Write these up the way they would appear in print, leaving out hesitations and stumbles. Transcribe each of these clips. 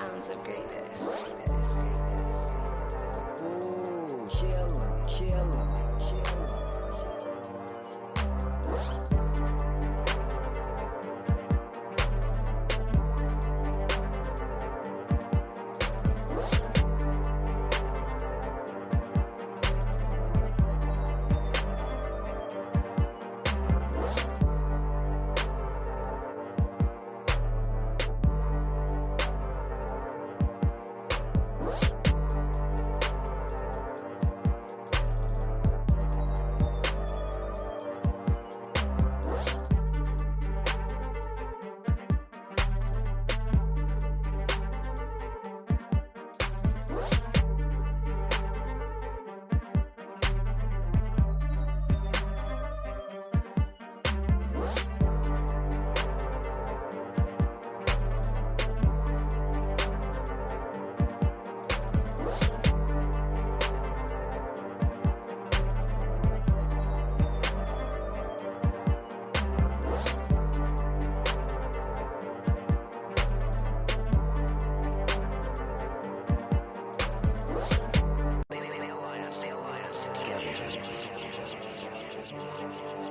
sounds of greatness. Ooh, killer, killer.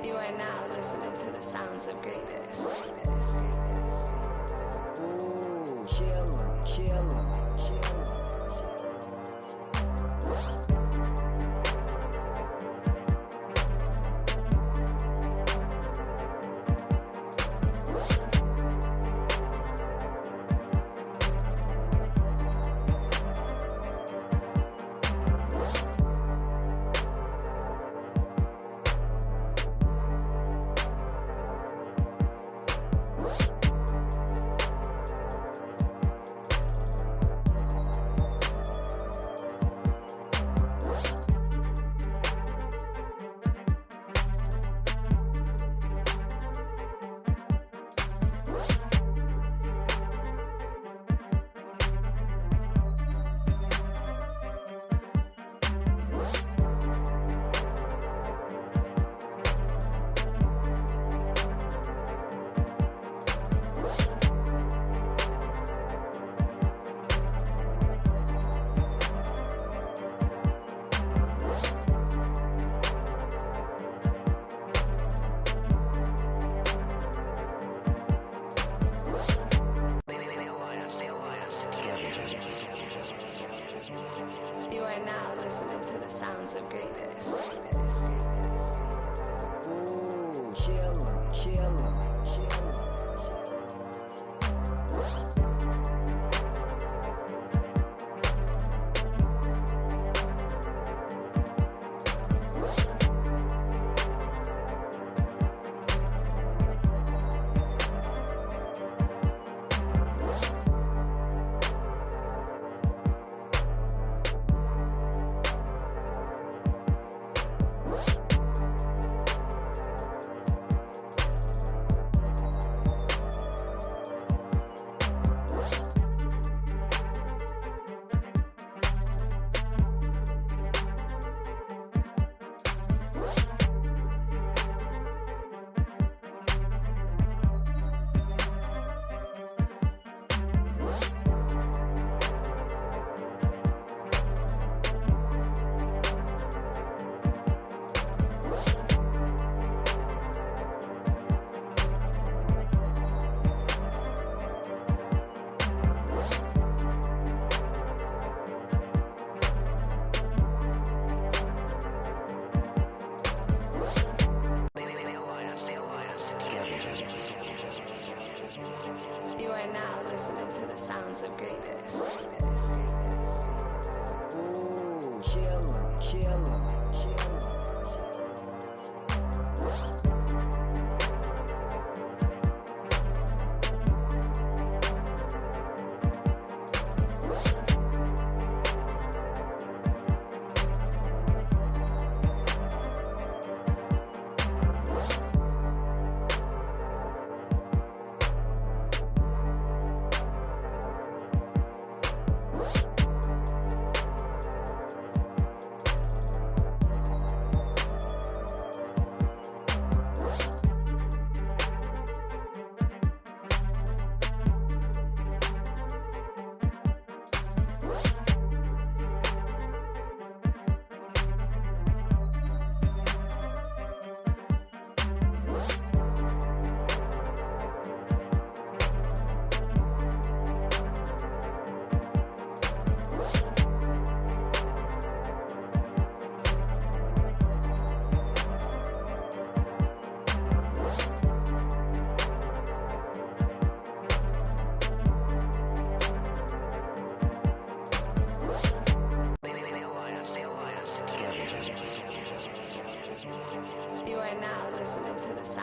You are now listening to the sounds of greatness. Ooh, killer, killer. You are now listening to the sounds of greatness. Ooh, killer, killer.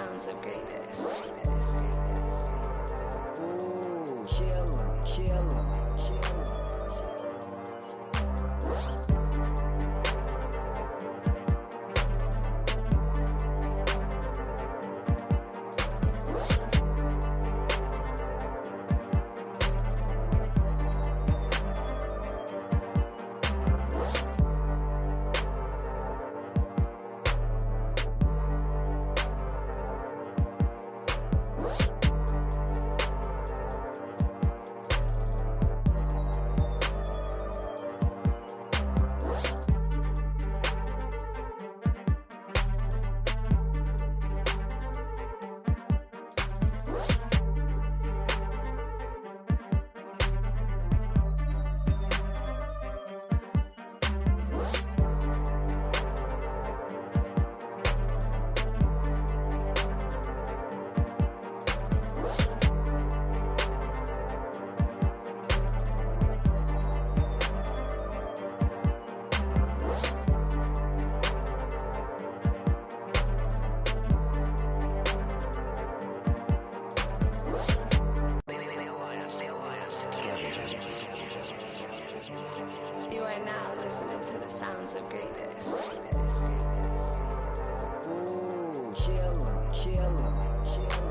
sounds of greatness. Ooh, killer, killer, killer. You are now listening to the sounds of greatness. Ooh, killer, killer, killer.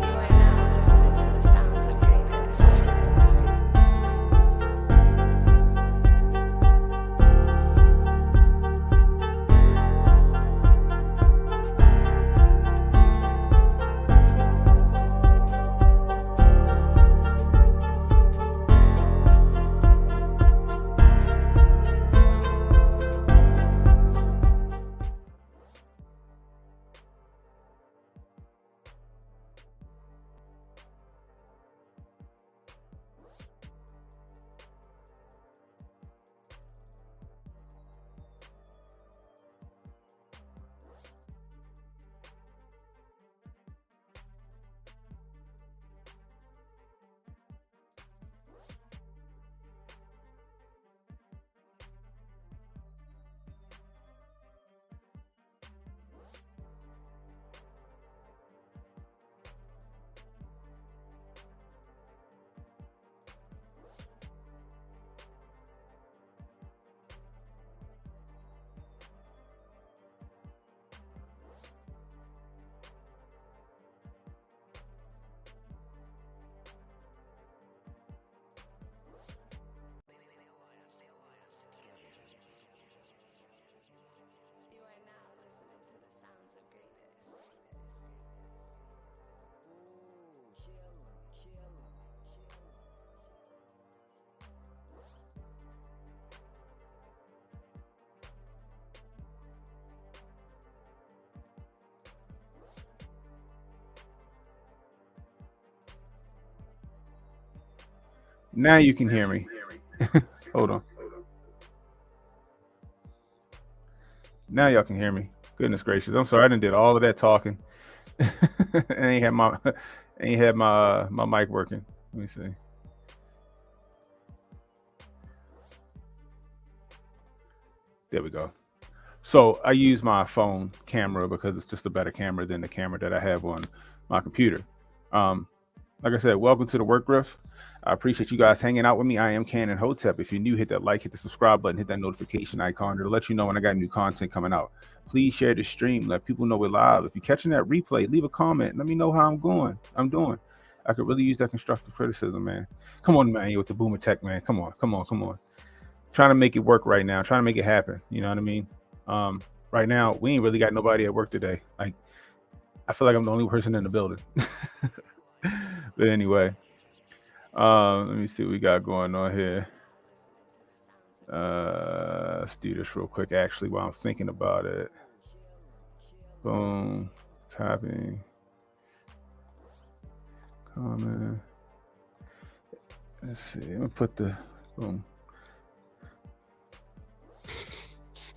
You are now listening to the sounds of greatness. You are now listening to the sounds of greatness. Ooh, killer, killer, killer. Now you can hear me. Hold on. Now y'all can hear me. Goodness gracious. I'm sorry. I done did all of that talking. And ain't had my mic working. Let me see. There we go. So I use my phone camera because it's just a better camera than the camera that I have on my computer. Um, like I said, welcome to the Work Griff. I appreciate you guys hanging out with me. I am Canon Hotep. If you're new, hit that like, hit the subscribe button, hit that notification icon to let you know when I got new content coming out. Please share the stream. Let people know we're live. If you're catching that replay, leave a comment. Let me know how I'm doing. I could really use that constructive criticism, man. Come on, man, you with the boomer tech, man. Come on. Trying to make it work right now. Trying to make it happen. You know what I mean? Right now, we ain't really got nobody at work today. Like, I feel like I'm the only person in the building. But anyway, let me see what we got going on here. Let's do this real quick, actually, while I'm thinking about it. Boom. Copy. Comment. Let's see. I'm gonna put the boom.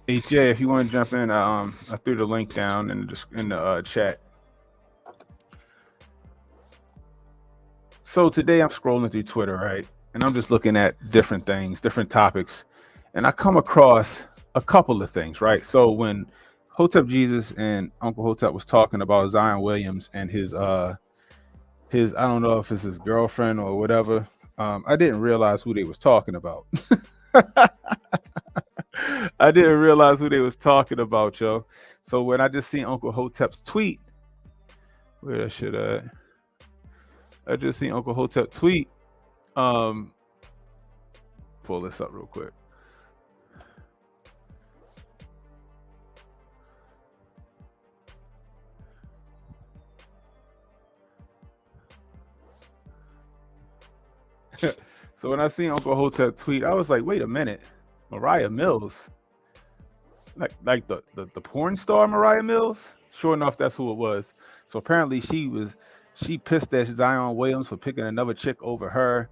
HJ, if you want to jump in, I threw the link down in the chat. So today I'm scrolling through Twitter, right? And I'm just looking at different things, different topics, and I come across a couple of things, right? So when Hotep Jesus and Uncle Hotep was talking about Zion Williams and his I don't know if it's his girlfriend or whatever. I didn't realize who they was talking about. I didn't realize who they was talking about, yo. So when I just seen Uncle Hotep's tweet, where that shit at? I just seen Uncle Hotep tweet. Pull this up real quick. So when I seen Uncle Hotep tweet, I was like, wait a minute, Mariah Mills, like the porn star Mariah Mills. Sure enough, that's who it was. So apparently she pissed at Zion Williams for picking another chick over her,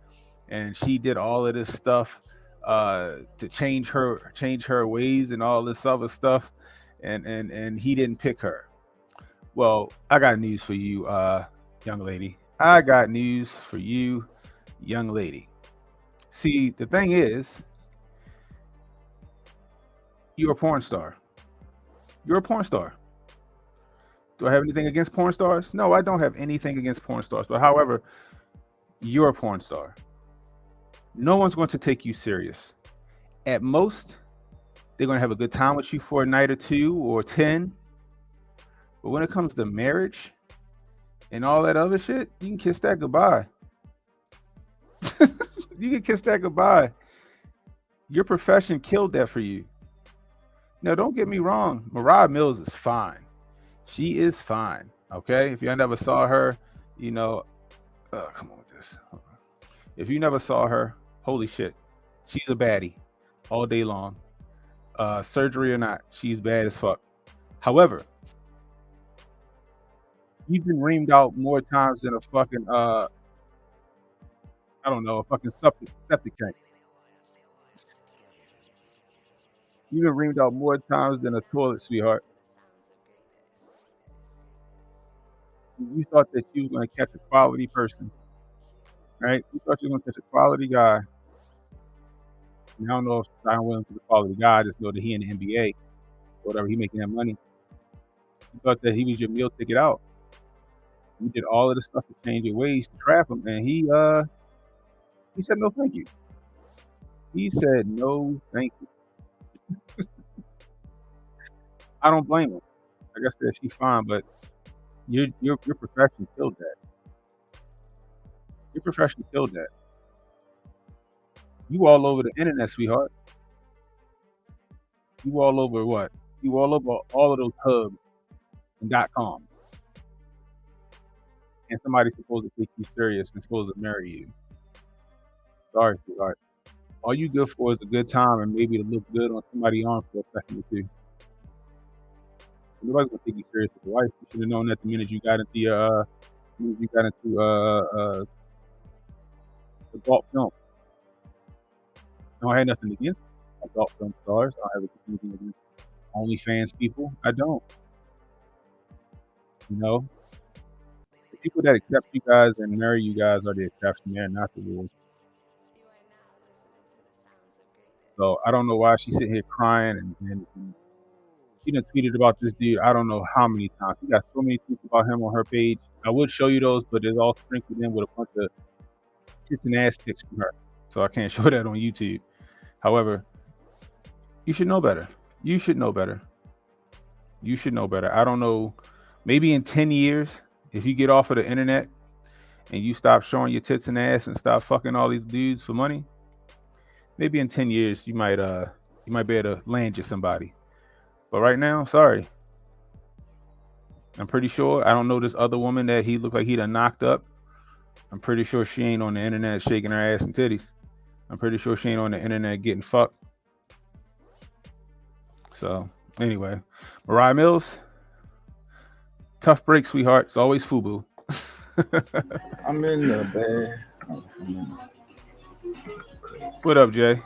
and she did all of this stuff to change her ways and all this other stuff, and he didn't pick her. Well, I got news for you, young lady. I got news for you, young lady. See, the thing is, you're a porn star. You're a porn star. Do I have anything against porn stars? No, I don't have anything against porn stars. But however, you're a porn star. No one's going to take you serious. At most, they're going to have a good time with you for a night or two or 10. But when it comes to marriage and all that other shit, you can kiss that goodbye. You can kiss that goodbye. Your profession killed that for you. Now, don't get me wrong. Mariah Mills is fine. She is fine. Okay. If you never saw her, you know, come on with this. If you never saw her, holy shit, she's a baddie all day long. Surgery or not, she's bad as fuck. However, you've been reamed out more times than a fucking I don't know, a fucking septic tank. You've been reamed out more times than a toilet, sweetheart. You thought that you was gonna catch a quality person, right? You thought you were gonna catch a quality guy. And I don't know if Zion Williams is a quality guy. I just know that he in the NBA, whatever, he making that money. You thought that he was your meal ticket out. You did all of the stuff to change your ways to trap him, and he said no thank you. He said no thank you. I don't blame him. Like I said, she's fine, but your profession killed that. Your profession killed that. You all over the internet, sweetheart. You all over what? You all over all of those hubs and .com. And somebody's supposed to take you serious and supposed to marry you. Sorry, sweetheart. All you good for is a good time and maybe to look good on somebody's arm for a second or two. Nobody's gonna take you serious as a wife. You should have known that the minute you got into adult film. No, I had nothing against adult film stars. I don't have anything against OnlyFans people. I don't. You know, the people that accept you guys and marry you guys are the exception. They're not the rule. So I don't know why she's sitting here crying and She done tweeted about this dude. I don't know how many times. She got so many tweets about him on her page. I would show you those, but it's all sprinkled in with a bunch of tits and ass pics from her, so I can't show that on YouTube. However, you should know better. You should know better. You should know better. I don't know. Maybe in 10 years, if you get off of the internet and you stop showing your tits and ass and stop fucking all these dudes for money, maybe in 10 years you might be able to land you somebody. But right now, sorry. I'm pretty sure. I don't know this other woman that he looked like he done knocked up. I'm pretty sure she ain't on the internet shaking her ass and titties. I'm pretty sure she ain't on the internet getting fucked. So anyway, Mariah Mills, tough break, sweetheart. It's always FUBU. I'm in the bed. What up, Jay?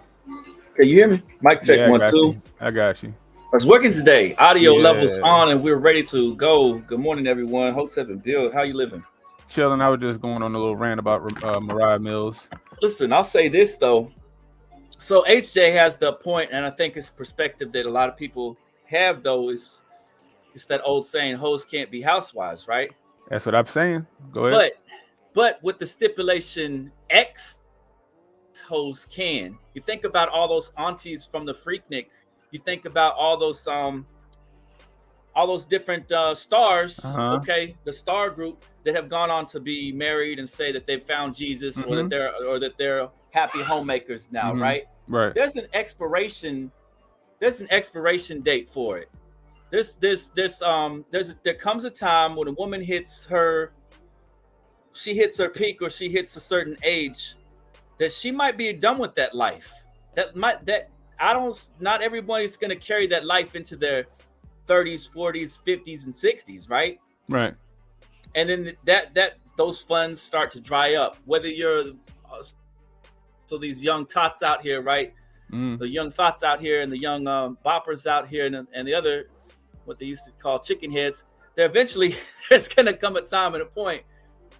Can you hear me? Mic check, Yeah, I 1, got 2. you. I got you. It's working today. Audio Yeah. levels on, and we're ready to go. Good morning, everyone. Hotep and Bill, how you living? Chilling. I was just going on a little rant about Mariah Mills. Listen, I'll say this though. So HJ has the point, and I think it's perspective that a lot of people have though. It's that old saying, "Hoes can't be housewives," right? That's what I'm saying. Go ahead. But with the stipulation, ex hoes can. You think about all those aunties from the Freaknik. You think about all those different stars. Uh-huh. Okay, the star group that have gone on to be married and say that they found Jesus, Mhm. or that they're happy homemakers now, Mhm. right? Right. There's an expiration date for it. There comes a time when a woman hits her peak, or she hits a certain age, that she might be done with that life. Not everybody's going to carry that life into their 30s, 40s, 50s, and 60s, right? Right. And then those funds start to dry up. Whether you're so these young tots out here, right? Mm. The young thoughts out here, and the young boppers out here, and the other, what they used to call chicken heads. They're eventually there's going to come a time and a point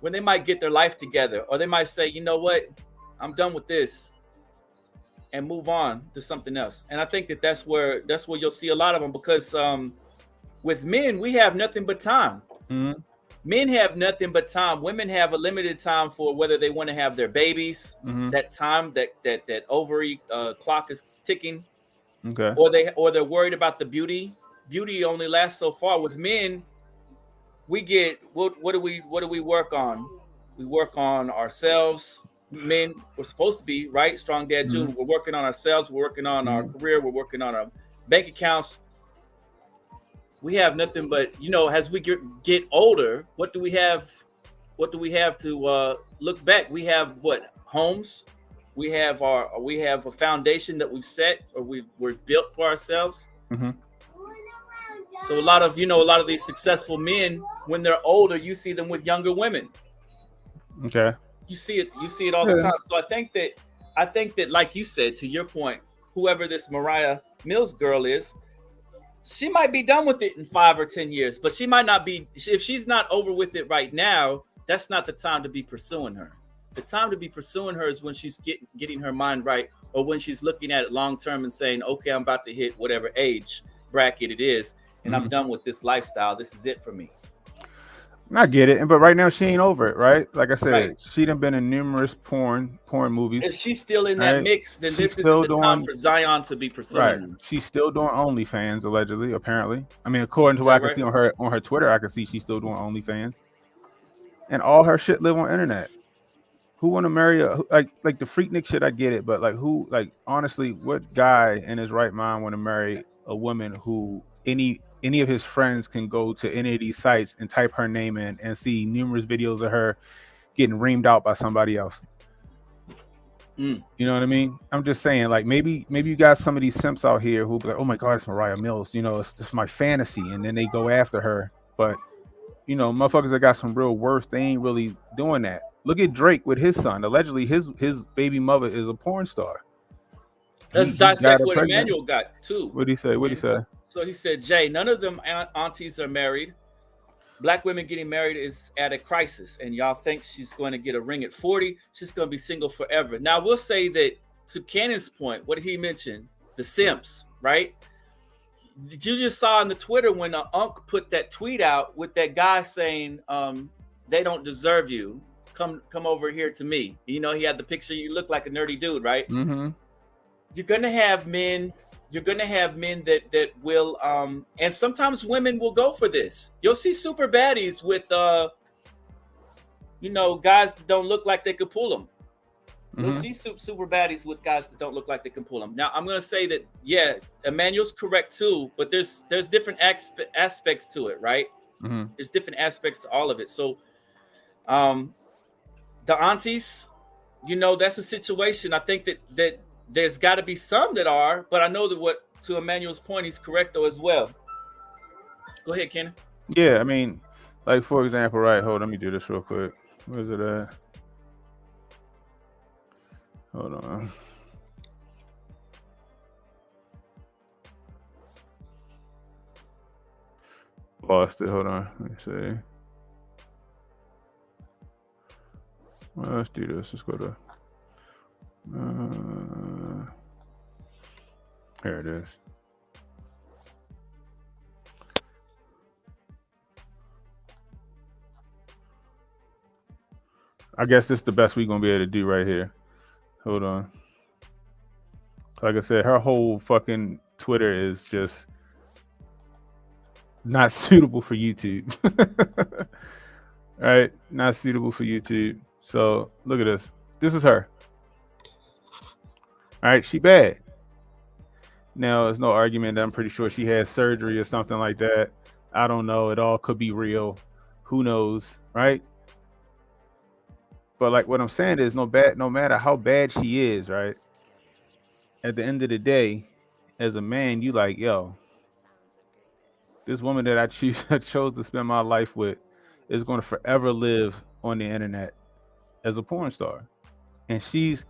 when they might get their life together, or they might say, you know what, I'm done with this, and move on to something else. And I think that's where you'll see a lot of them, because with men, we have nothing but time. Mm-hmm. Men have nothing but time. Women have a limited time for whether they want to have their babies. Mm-hmm. That time, that ovary clock is ticking. Okay. Or they're worried about the beauty. Beauty only lasts so far. With men, we get what do we work on? We work on ourselves. Men, we're supposed to be, right? Strong Dad June. Mm-hmm. We're working on ourselves. We're working on our career. We're working on our bank accounts. We have nothing but, as we get older, what do we have? What do we have to look back? We have what? Homes. We have a foundation that we've set, or we're built for ourselves. Mm-hmm. So a lot of these successful men, when they're older, you see them with younger women. Okay. You see it all the time. So I think that, like you said, to your point, whoever this Mariah Mills girl is, she might be done with it in 5 or 10 years, but she might not be. If she's not over with it right now, that's not the time to be pursuing her. The time to be pursuing her is when she's getting her mind right, or when she's looking at it long term and saying, okay, I'm about to hit whatever age bracket it is, and I'm done with this lifestyle. This is it for me. I get it, but right now she ain't over it, right? Like I said, Right. She done been in numerous porn movies. If she's still in that mix, then this isn't the time for Zion to be pursuing them. She's still doing OnlyFans, allegedly, apparently. I mean, according to what I can see on her Twitter, I can see she's still doing OnlyFans. And all her shit live on internet. Who want to marry like the Freaknik shit? I get it, but honestly, what guy in his right mind want to marry a woman who any of his friends can go to any of these sites and type her name in and see numerous videos of her getting reamed out by somebody else? You know what I mean? I'm just saying, like, maybe you got some of these simps out here who be like, oh my God, it's Mariah Mills, it's my fantasy, and then they go after her. But motherfuckers that got some real worth, they ain't really doing that. Look at Drake with his son. Allegedly, his baby mother is a porn star. Let's dissect what Emmanuel got too. What'd he say? So he said, Jay, none of them aunties are married. Black women getting married is at a crisis, and y'all think she's going to get a ring at 40. She's going to be single forever. Now, we'll say that, to Cannon's point, what he mentioned, the simps, right? you just saw on the Twitter when Unc put that tweet out with that guy saying, "They don't deserve you. Come over here to me." You know, he had the picture. You look like a nerdy dude, right? Mm-hmm. You're gonna have men. You're gonna have men that will, and sometimes women will go for this. You'll see super baddies with, guys that don't look like they could pull them. You'll Mm-hmm. see super baddies with guys that don't look like they can pull them. Now, I'm gonna say that, yeah, Emmanuel's correct too, but there's different aspects to it, right? Mm-hmm. There's different aspects to all of it. So, um, the aunties, that's a situation. I think that there's got to be some that are, but I know that what to Emmanuel's point, he's correct though as well. Go ahead, Ken. Yeah, I mean, like for example, right? Hold on, let me do this real quick. Where's it at? Hold on. Lost it. Hold on. Let me see. Well, let's do this. Let's go to. Here it is. I guess this is the best we're gonna be able to do right here. Hold on. Like I said, her whole fucking Twitter is just not suitable for YouTube. Right? Not suitable for YouTube. So look at this. This is her. All right, she bad. Now there's no argument that I'm pretty sure she had surgery or something like that. I don't know. It all could be real. Who knows, right? But like what I'm saying is no matter how bad she is, right? At the end of the day, as a man, you like, yo, this woman that I chose to spend my life with is going to forever live on the internet as a porn star. And she's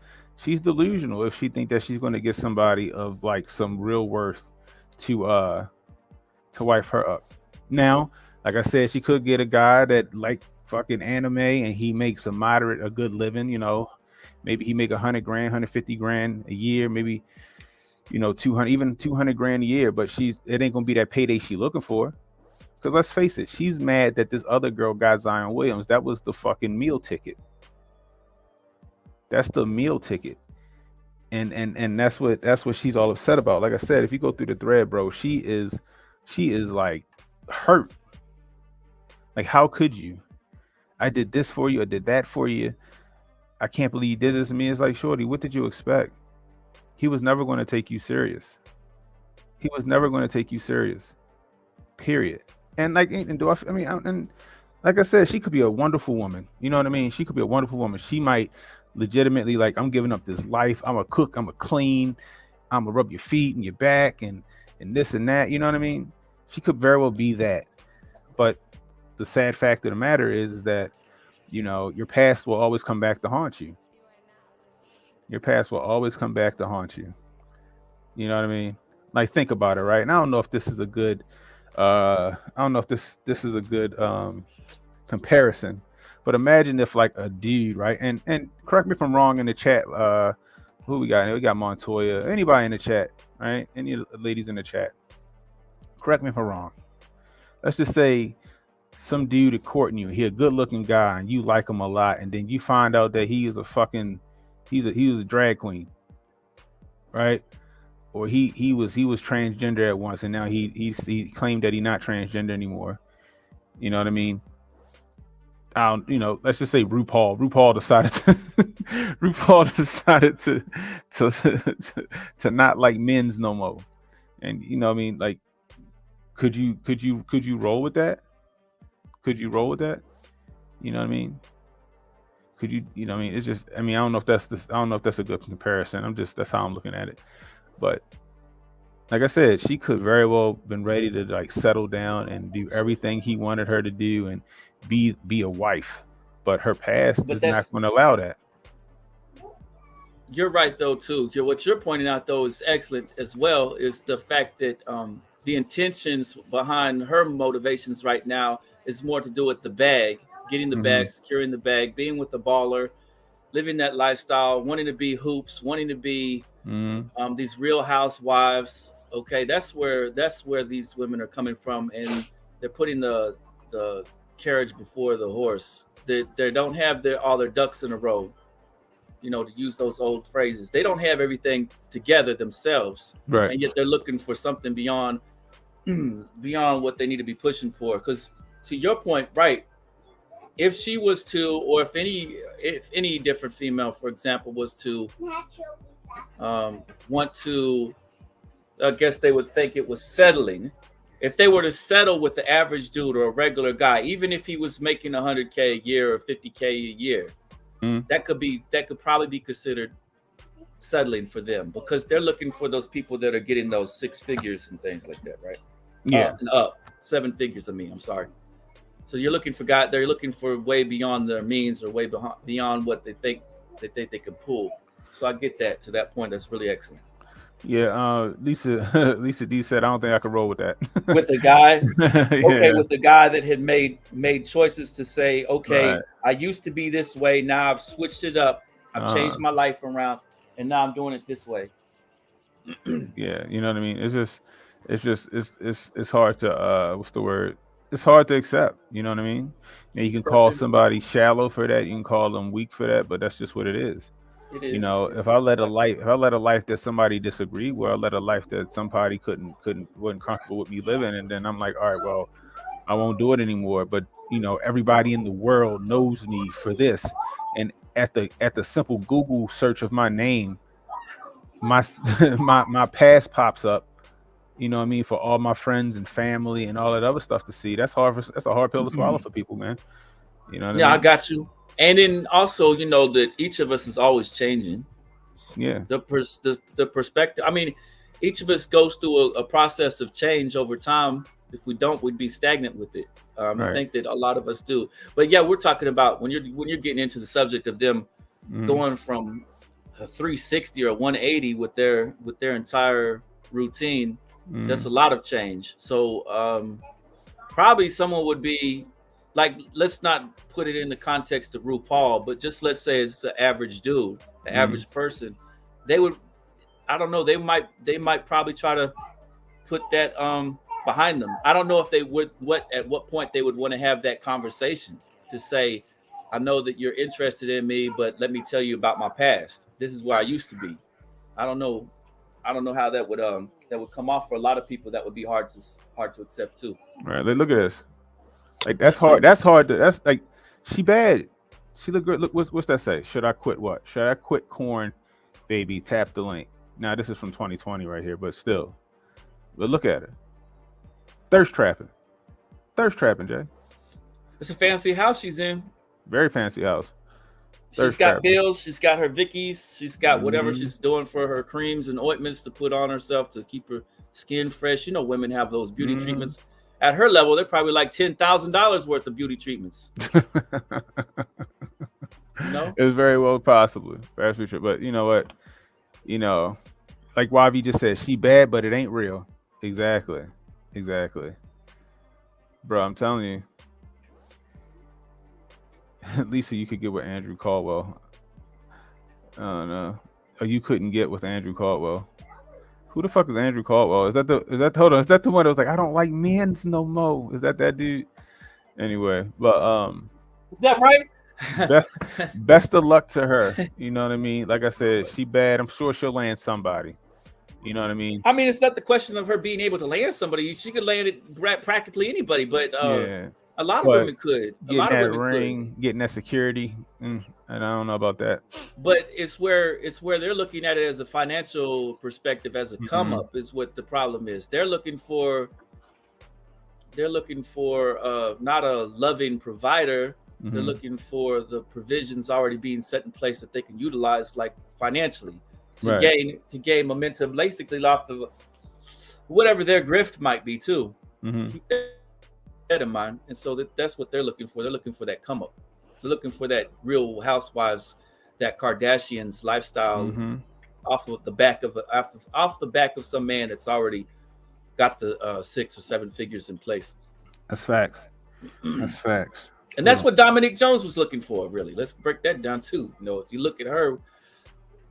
delusional if she think that she's going to get somebody of like some real worth to wife her up. Now, like I said, she could get a guy that like fucking anime and he makes a good living, maybe he make 100 grand, 150 grand a year, maybe 200, even 200 grand a year, but it ain't gonna be that payday she looking for. Because let's face it, she's mad that this other girl got Zion Williams. That was the fucking meal ticket. That's the meal ticket. And that's what she's all upset about. Like I said, if you go through the thread, bro, she is like hurt. Like, how could you? I did this for you, I did that for you. I can't believe you did this to me. It's like, shorty, what did you expect? He was never going to take you serious. He was never going to take you serious. Period. And like, and like I said, she could be a wonderful woman. You know what I mean? She could be a wonderful woman. She might legitimately like, I'm giving up this life. I'm a cook. I'm a clean. I'm gonna rub your feet and your back and this and that. You know what I mean? She could very well be that. But the sad fact of the matter is that, your past will always come back to haunt you. Your past will always come back to haunt you. You know what I mean? Like, think about it, right? And I don't know if this is a good this is a good comparison, but imagine if like a dude, right? And correct me if I'm wrong in the chat. Who we got? We got Montoya. Anybody in the chat, right? Any ladies in the chat? Correct me if I'm wrong. Let's just say some dude is courting you. He a good looking guy and you like him a lot, and then you find out that he was a drag queen, right? Or he was transgender at once, and now he claimed that he's not transgender anymore. You know what I mean? Let's just say RuPaul decided to not like men's no more. And you know what I mean? Like, could you roll with that? Could you roll with that? You know what I mean? Could you know what I mean? It's just, I don't know if that's a good comparison. That's how I'm looking at it. But like I said, she could very well been ready to like settle down and do everything he wanted her to do and be a wife. But her past is not going to allow that. You're right though too. What you're pointing out though is excellent as well. Is the fact that the intentions behind her motivations right now is more to do with the bag, getting the bag, securing the bag, being with the baller, living that lifestyle, wanting to be hoops, wanting to be these real housewives Okay, that's where these women are coming from, and they're putting the carriage before the horse. They don't have all their ducks in a row. You know, to use those old phrases, they don't have everything together themselves, Right. and yet they're looking for something beyond beyond what they need to be pushing for. Because to your point, right? If she was to, or if any different female, for example, was to want to, I guess they would think it was settling. If they were to settle with the average dude or a regular guy, even if he was making 100K a year or 50K a year, Mm. that could probably be considered settling for them, because they're looking for those people that are getting those six figures and things like that, right? Yeah. And up 7 figures. I'm sorry. So you're looking for God. They're looking for way beyond their means, or way beyond what they think they can pull. So I get that. To that point, that's really excellent. Yeah. Lisa Lisa D said, I don't think I could roll with that. With the guy, okay, Yeah. with the guy that had made choices to say, okay, Right. I used to be this way, now I've switched it up, I've changed my life around, and now I'm doing it this way. Yeah. You know what I mean? It's hard to what's the word? It's hard to accept. You know what I mean? And you can call somebody shallow for that. You can call them weak for that, but that's just what it is. It You is. know, if I led a life that somebody disagreed with, I led a life that somebody wasn't comfortable with me living, and then I'm like, all right, well, I won't do it anymore. But you know, everybody in the world knows me for this, and at the simple Google search of my name, my my past pops up. You know what I mean? For all my friends and family and all that other stuff to see. That's that's a hard pill to swallow for people, man. You know what Yeah, I I mean? got you. And then also, you know, that each of us is always changing. Yeah. The perspective. I mean, each of us goes through a process of change over time. If we don't, we'd be stagnant with it. I Right. think that a lot of us do. But yeah, we're talking about when you're getting into the subject of them Mhm. going from a 360 or 180 with their entire routine. That's a Mhm. lot of change. So probably someone would be like, let's not put it in the context of RuPaul, but just let's say it's the average dude, the Mhm. average person. They would, I don't know, they might probably try to put that behind them. I don't know if they would, at what point they would want to have that conversation to say, I know that you're interested in me, but let me tell you about my past. This is where I used to be. I don't know. I don't know how that would come off for a lot of people. That would be hard to accept too. Right. Like, look at this. Like that's hard. That's hard to. That's like she bad. She look good. Look, what's that say? Should I quit what? Should I quit corn, baby? Tap the link. Now this is from 2020 right here, but still. But look at her. Thirst trapping. Thirst trapping, Jay. It's a fancy house she's in. Very fancy house. She's Thirst got trapping. bills. She's got her Vickies. She's got whatever Mhm. she's doing for her creams and ointments to put on herself to keep her skin fresh. You know, women have those beauty Mhm. treatments. At her level, they're probably like $10,000 worth of beauty treatments. You know, It's very well possible. That's for sure. But you know what? You know, like YV just said, she bad, but it ain't real. Exactly. Exactly. Bro, I'm telling you. Lisa, you could get with Andrew Caldwell. I don't know. Or you couldn't get with Andrew Caldwell. Who the fuck is Andrew Caldwell? Is that hold on? Is that the one that was like, I don't like men's no more? Is that dude? Anyway, but is that right? best of luck to her. You know what I mean? Like I said, she bad. I'm sure she'll land somebody. You know what I mean? I mean, it's not the question of her being able to land somebody. She could land it practically anybody, but Yeah. a lot of But women could. A getting lot of that women could. ring, getting that security, and I don't know about that. But it's where they're looking at it as a financial perspective, as a come Mhm. up, is what the problem is. They're looking for not a loving provider. They're Mhm. looking for the provisions already being set in place that they can utilize, like financially, to Right. gain momentum, basically off the whatever their grift might be too. Mhm. Keep that in mind. And so that's what they're looking for. They're looking for that come up. They're looking for that Real Housewives, that Kardashians lifestyle Mhm. off the back of some man that's already got the 6 or 7 figures in place. That's facts. That's facts. And that's what Dominique Jones was looking for, really. Let's break that down too. You know, if you look at her,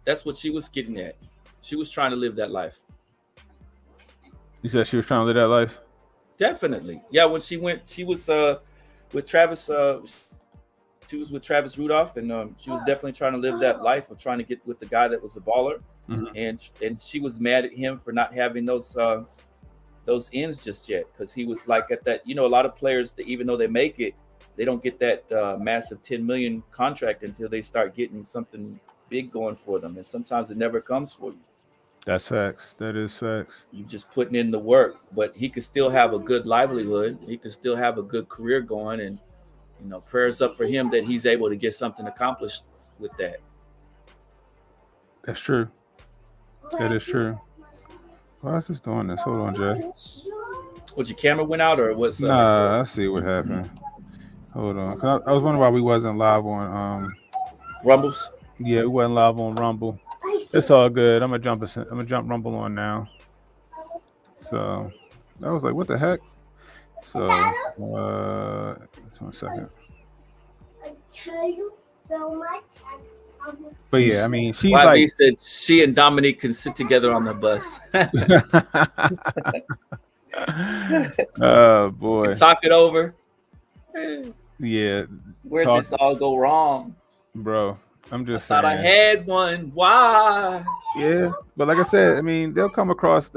that's what she was getting at. She was trying to live that life. You said she was trying to live that life. Definitely. Yeah, when she was with Travis she was with Travis Rudolph, and she was definitely trying to live that life of trying to get with the guy that was the baller, Mhm. and she was mad at him for not having those ends just yet, because he was like at that, a lot of players that even though they make it, they don't get that massive 10 million contract until they start getting something big going for them, and sometimes it never comes for you. That's facts. That is facts. You just putting in the work, but he could still have a good livelihood. He could still have a good career going, and prayers up for him that he's able to get something accomplished with that. That's true. That is true. Why is this doing this? Hold on, Jay. What, your camera went out or what's up? Nah, I see what happened. Hold on. 'Cause I was wondering why we wasn't live on Rumbles? yeah, we wasn't live on Rumble. It's all good. I'm gonna jump Rumble on now. So I was like, what the heck? So just 1 second. But yeah, I mean, she's YB like, said she and Dominique can sit together on the bus. oh boy, Talk it over. yeah, Where'd talk, this all go wrong? bro. I'm just Thought I saying. had one. Why? Yeah, but like I said, I mean, they'll come across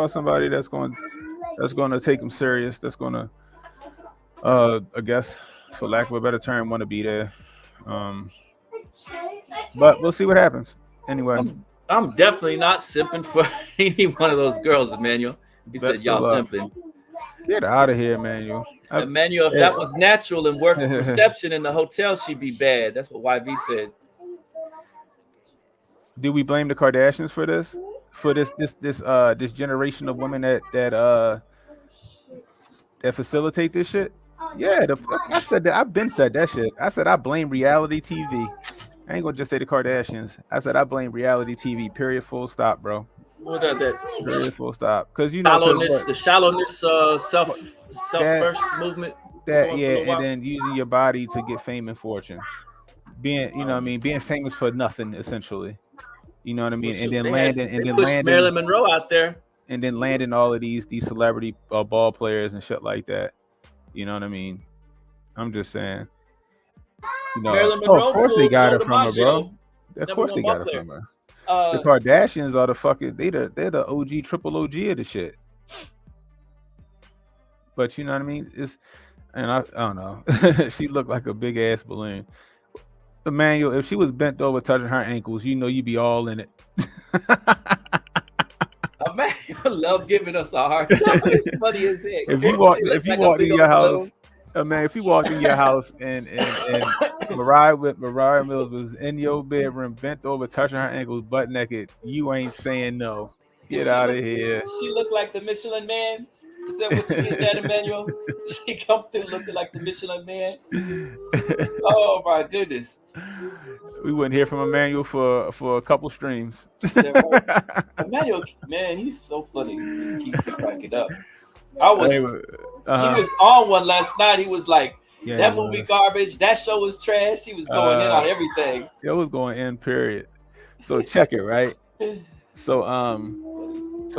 somebody that's going to take them serious. That's going to, I guess, for lack of a better term, want to be there. But we'll see what happens. Anyway, I'm definitely not simping for any one of those girls, Emmanuel. He best said, y'all of luck. simping. Get out of here, Manuel. Emmanuel, if that was natural and worked with reception in the hotel, she'd be bad. That's what YV said. Do we blame the Kardashians for this? For this generation of women that facilitate this shit? Yeah, I said that. I've been said that shit. I said I blame reality TV. I ain't gonna just say the Kardashians. I said I blame reality TV. Period. Full stop, bro. What that? Period. Full stop. Because The shallowness, self first movement. That yeah, and then using your body to get fame and fortune. Being, what I mean, being famous for nothing essentially. You know what I mean? And then landing Marilyn Monroe out there. And then landing all of these celebrity ball players and shit like that. You know what I mean? I'm just saying. Marilyn Monroe, of course they got it from her, bro. Of course they got it from her. The Kardashians are the fucking they're the OG triple OG of the shit. But you know what I mean? I don't know. She looked like a big ass balloon. Emmanuel, if she was bent over touching her ankles, you'd be all in it. Emmanuel love giving us a hard time. It's funny as heck. If you walked in your house, man, if you walked in your house and Mariah Mills was in your bedroom, bent over, touching her ankles, butt naked, you ain't saying no. Get out of here. She looked like the Michelin Man. Is that what you get, that, Emmanuel? She come through looking like the Michelin Man. Oh my goodness. We wouldn't hear from Emmanuel for a couple streams. Emmanuel, man, he's so funny. He just keeps cracking up. He was on one last night. He was like, that movie garbage. That show was trash. He was going in on everything. It was going in, period. So check it, right? So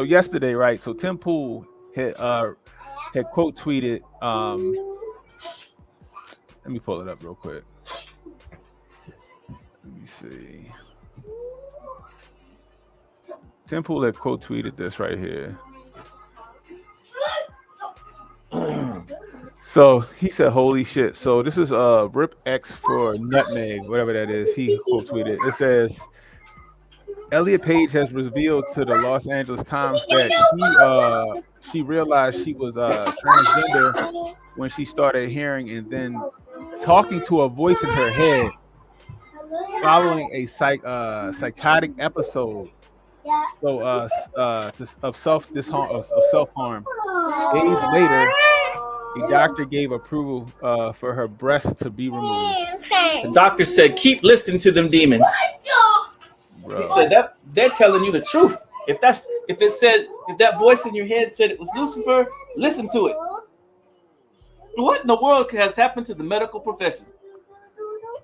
yesterday, right? So Tim Pool had quote tweeted. Let me pull it up real quick. Let me see. Tim Pool had quote tweeted this right here. So he said, "Holy shit!" So this is Rip X for Nutmeg, whatever that is. He quote tweeted. It says, "Elliot Page has revealed to the Los Angeles Times that she realized she was transgender when she started hearing and then talking to a voice in her head following a psychotic episode of self-harm. Days later, the doctor gave approval for her breast to be removed. The doctor said, keep listening to them demons. Bro. He said that they're telling you the truth. If that voice in your head said it was Lucifer, listen to it. What in the world has happened to the medical profession?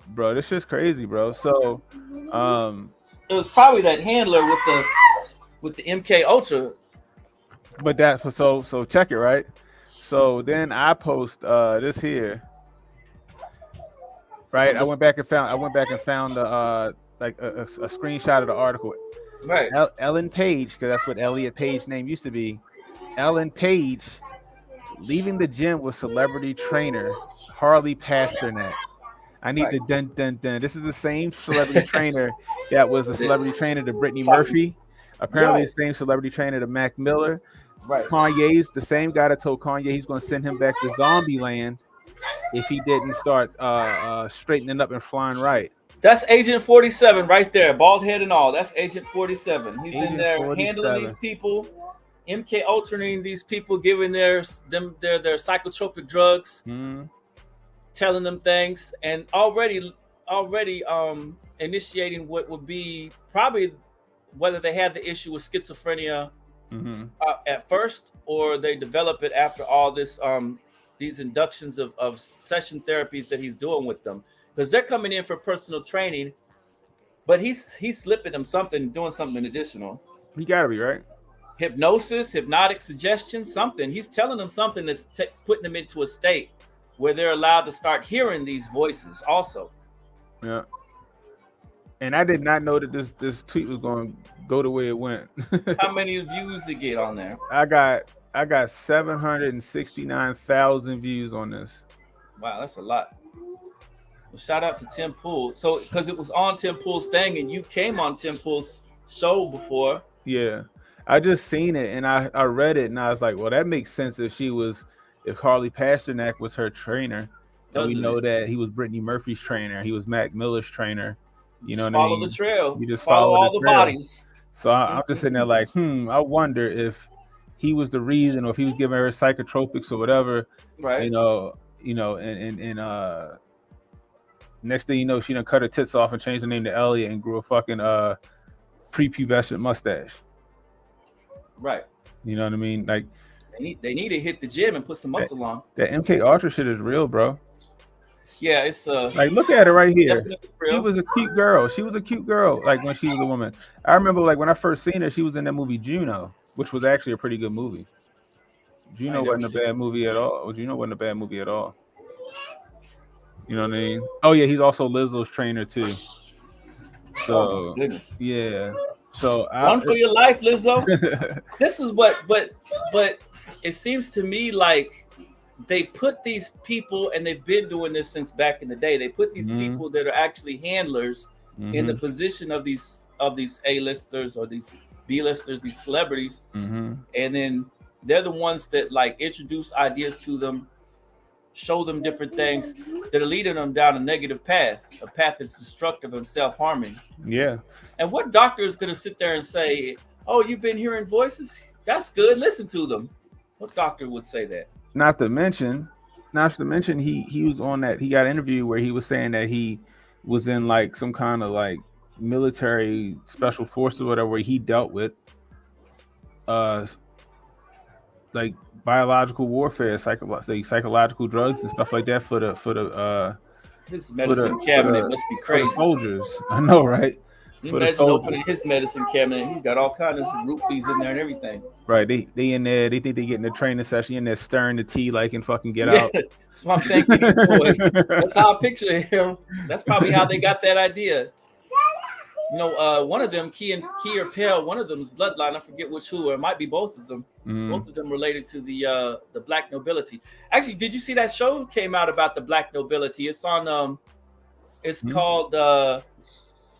Bro, this shit's crazy, bro. So it was probably that handler with the MK Ultra. but that so check it, right? So then I post this here, right? Of this, I went back and found the like a screenshot of the article. right. Ellen Page, because that's what Elliot Page's name used to be. Ellen Page leaving the gym with celebrity trainer Harley Pasternak. I need Right. the dun dun dun. This is the same celebrity trainer that was a celebrity This. trainer to Brittany Talking. Murphy. Apparently, Right. the same celebrity trainer to Mac Miller. Right. Kanye's the same guy that told Kanye he's going to send him back to Zombie Land if he didn't start straightening up and flying right. That's Agent 47 right there, bald head and all. That's Agent 47. He's in Agent there handling 47. these people, MK Ultraing these people, giving their psychotropic drugs, telling them things, and already initiating what would be probably whether they had the issue with schizophrenia at first, or they develop it after all this these inductions of session therapies that he's doing with them, because they're coming in for personal training, but he's slipping them something, doing something additional. He got to be right. Hypnosis, hypnotic suggestion, something. He's telling them something that's putting them into a state where they're allowed to start hearing these voices also. Yeah. And I did not know that this tweet was going to go the way it went. How many views did it get on there? I got 769,000 views on this. Wow, that's a lot. Well, shout out to Tim Pool. So, because it was on Tim Pool's thing, and you came on Tim Pool's show before. Yeah, I just seen it and I read it and I was like, well, that makes sense if Harley Pasternak was her trainer. And we know that he was Brittany Murphy's trainer. He was Mac Miller's trainer. You know what I mean? Follow the trail. You just follow all the trail. bodies. So I'm just sitting there like, I wonder if he was the reason, or if he was giving her psychotropics or whatever. Right. You know, and next thing you know, she done cut her tits off and changed her name to Elliot and grew a fucking prepubescent mustache. Right. You know what I mean? Like they need to hit the gym and put some muscle on. That MK Ultra shit is real, bro. Yeah, it's like, look at her right here. She was a cute girl. She was a cute girl, like when she was a woman. I remember, like, when I first seen her, she was in that movie Juno, which was actually a pretty good movie. Juno wasn't a bad movie at all. Juno wasn't a bad movie at all. You know what I mean? Oh yeah, he's also Lizzo's trainer too. So oh, my goodness. Yeah. So run for your life, Lizzo. This is what, but it seems to me like they put these people, and they've been doing this since back in the day. They put these people that are actually handlers in the position of these A-listers or these B-listers, these celebrities, and then they're the ones that like introduce ideas to them, show them different things that are leading them down a negative path, a path that's destructive and self-harming. Yeah. And what doctor is going to sit there and say, "Oh, you've been hearing voices? That's good. Listen to them." What doctor would say that? Not to mention, he was on that. He got an interview where he was saying that he was in like some kind of like military special forces or whatever, where he dealt with like biological warfare, psychological drugs and stuff like that for the his medicine cabinet must be crazy. For the soldiers, I know, right? You imagine opening his medicine cabinet. He got all kinds of roofies in there and everything. Right, they in there. They think they get in the training session in there stirring the tea like and fucking get out. That's what I'm thinking. That's how I picture him. That's probably how they got that idea. You know, one of them, Key or Pale, one of them's bloodline. I forget which who, or it might be both of them. Both of them related to the black nobility. Actually, did you see that show came out about the black nobility? It's on it's called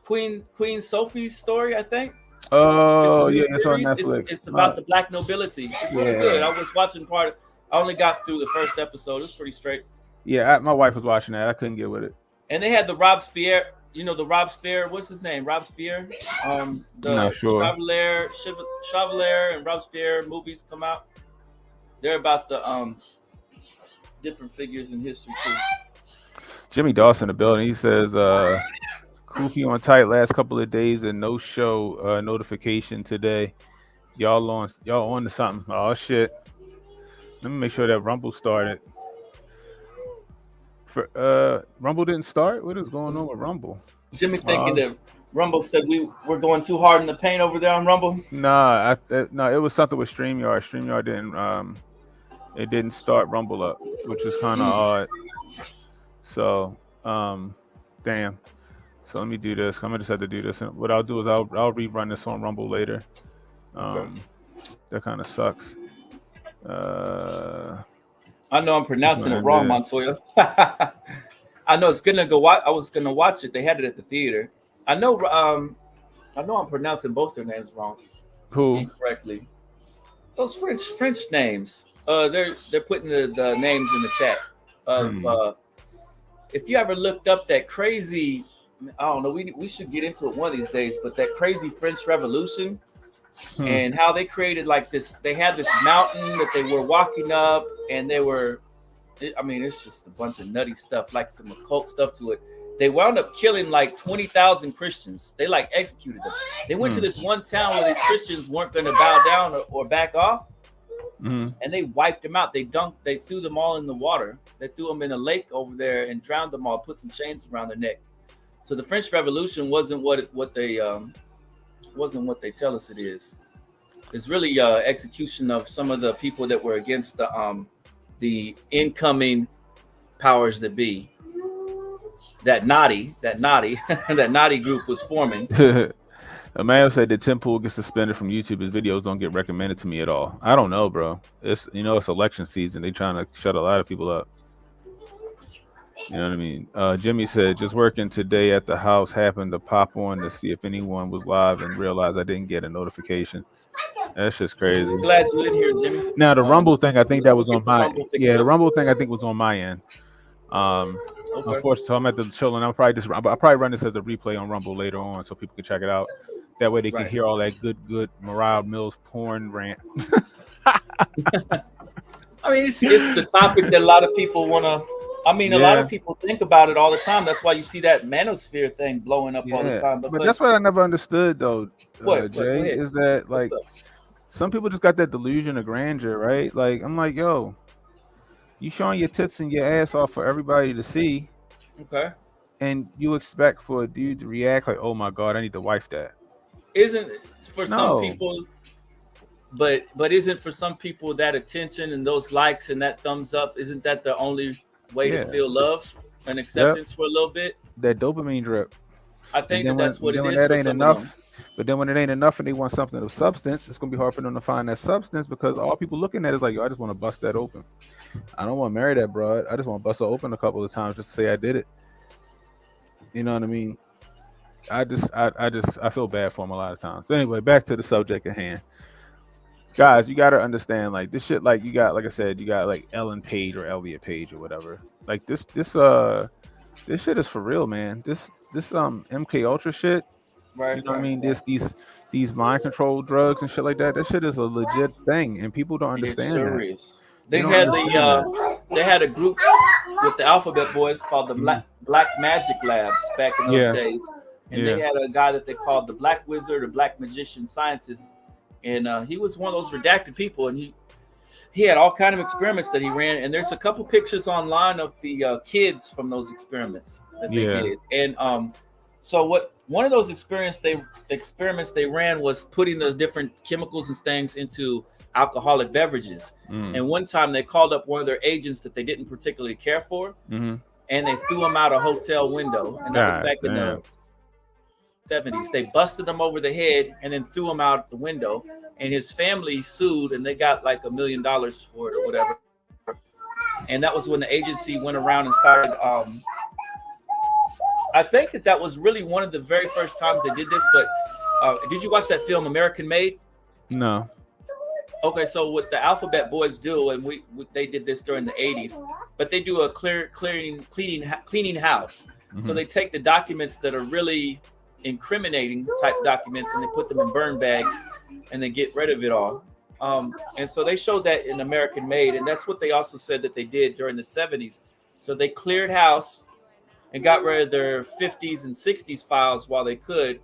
Queen Sophie's Story, I think. Oh yeah, it's on Netflix. It's about the black nobility. It's really good. I was watching part. I only got through the first episode. It was pretty straight. Yeah, my wife was watching that. I couldn't get with it. And they had the Robespierre. You know the Robespierre. What's his name? Robespierre. The not sure. Chevalier and Robespierre movies come out. They're about the different figures in history too. Jimmy Dawson in the building. He says, "Kooky on tight last couple of days and no show notification today. Y'all on to something. Oh shit. Let me make sure that Rumble started. Rumble didn't start? What is going on with Rumble?" Jimmy thinking that Rumble said we're going too hard in the paint over there on Rumble. Nah, no, it was something with StreamYard. StreamYard didn't it didn't start Rumble up, which is kind of odd. So damn. So let me do this. I'm gonna just have to do this, and what I'll do is I'll rerun this on Rumble later. Okay. That kind of sucks. I know I'm pronouncing it one wrong, there. Montoya. I know it's gonna go. I was gonna watch it. They had it at the theater. I know. I know I'm pronouncing both their names wrong, Who? incorrectly. Those French names. They're putting the names in the chat of. If you ever looked up that crazy, I don't know. We should get into it one of these days. But that crazy French Revolution and how they created like this. They had this mountain that they were walking up, and they were. I mean, it's just a bunch of nutty stuff, like some occult stuff to it. They wound up killing like 20,000 Christians. They like executed them. They went to this one town where these Christians weren't going to bow down or back off, and they wiped them out. They threw them all in the water. They threw them in a lake over there and drowned them all. Put some chains around their neck. So the French Revolution wasn't what they tell us it is. It's really execution of some of the people that were against the incoming powers that be. That naughty that naughty group was forming. Emmanuel said that Tim Pool gets suspended from YouTube. His videos don't get recommended to me at all. I don't know, bro. It's it's election season. They trying to shut a lot of people up. You know what I mean? Jimmy said, just working today at the house, happened to pop on to see if anyone was live and realized I didn't get a notification. That's just crazy. Glad you're in here, Jimmy. Now the Rumble thing, I think that was on my The Rumble thing I think was on my end. Unfortunately, so I'm at the chilling. I'll probably run this as a replay on Rumble later on so people can check it out. That way they can hear all that good Mariah Mills porn rant. I mean, it's the topic that a lot of people want to. I mean, a lot of people think about it all the time. That's why you see that manosphere thing blowing up all the time. But that's what I never understood, though, Jay, is that like some people just got that delusion of grandeur, right? Like I'm like, yo, you showing your tits and your ass off for everybody to see, okay? And you expect for a dude to react like, oh my god, I need to wife that. Isn't for some people, but isn't for some people that attention and those likes and that thumbs up, isn't that the only way to feel love and acceptance for a little bit? That dopamine drip. I think that's what it is. When that ain't enough, but then when it ain't enough and they want something of substance, it's gonna be hard for them to find that substance because all people looking at is like, yo, I just want to bust that open. I don't want to marry that broad. I just want to bust her open a couple of times just to say I did it. You know what I mean? I feel bad for him a lot of times. But anyway, back to the subject at hand. Guys, you gotta understand, like this shit, like you got, like I said, you got like Ellen Page or Elliot Page or whatever. Like this shit is for real, man. This MK Ultra shit. Right. You know what I mean? These mind control drugs and shit like that. That shit is a legit thing, and people don't understand that. They had a group with the Alphabet Boys called the Black Magic Labs back in those days, and they had a guy that they called the Black Wizard or Black Magician Scientist, and he was one of those redacted people, and he had all kind of experiments that he ran, and there's a couple pictures online of the kids from those experiments that they did, and so one of those experiments they ran was putting those different chemicals and things into alcoholic beverages. And one time they called up one of their agents that they didn't particularly care for, and they threw him out a hotel window, and that was back in the 70s. They busted him over the head and then threw him out the window, and his family sued, and they got like $1 million for it or whatever. And that was when the agency went around and started I think that was really one of the very first times they did this. But did you watch that film American Made? No. Okay, so what the Alphabet Boys do, and they did this during the 80s, but they do a cleaning house. So they take the documents that are really incriminating type documents and they put them in burn bags and they get rid of it all. And so they showed that in American Made, and that's what they also said that they did during the 70s. So they cleared house and got rid of their 50s and 60s files while they could,